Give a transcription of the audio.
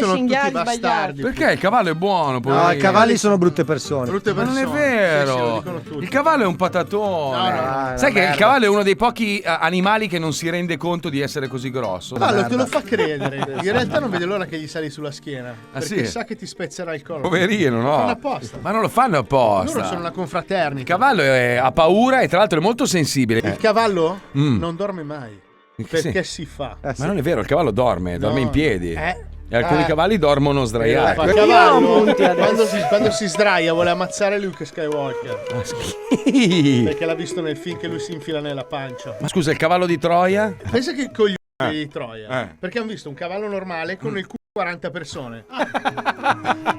sono tutti cinghiali bastardi. Perché il cavallo è buono? No, i cavalli sono brutte persone. Brutte Ma non è persone. vero. Sì, lo dicono tutti. Il cavallo è un patatone. No, Sai che merda. il cavallo è uno dei pochi animali che non si rende conto di essere così grosso. Cavallo te lo fa credere. In realtà non vede l'ora che gli sali sulla schiena. Perché sì? sa che ti spezzerà il collo. Poverino, no? Fanno apposta. Ma non lo fanno apposta. Loro sono una confraternita. Il cavallo ha paura e tra l'altro è molto sensibile. Il cavallo Mm. non dorme mai. Sì. Perché si fa. Ma non è vero, il cavallo dorme in piedi. E alcuni Eh. cavalli dormono sdraiati. Fa cavallo quando si sdraia vuole ammazzare Luke Skywalker. Perché l'ha visto nel film che lui si infila nella pancia. Ma scusa, il cavallo di Troia? Pensa che coglione di Troia. Eh. Perché hanno visto un cavallo normale con il culo 40 persone.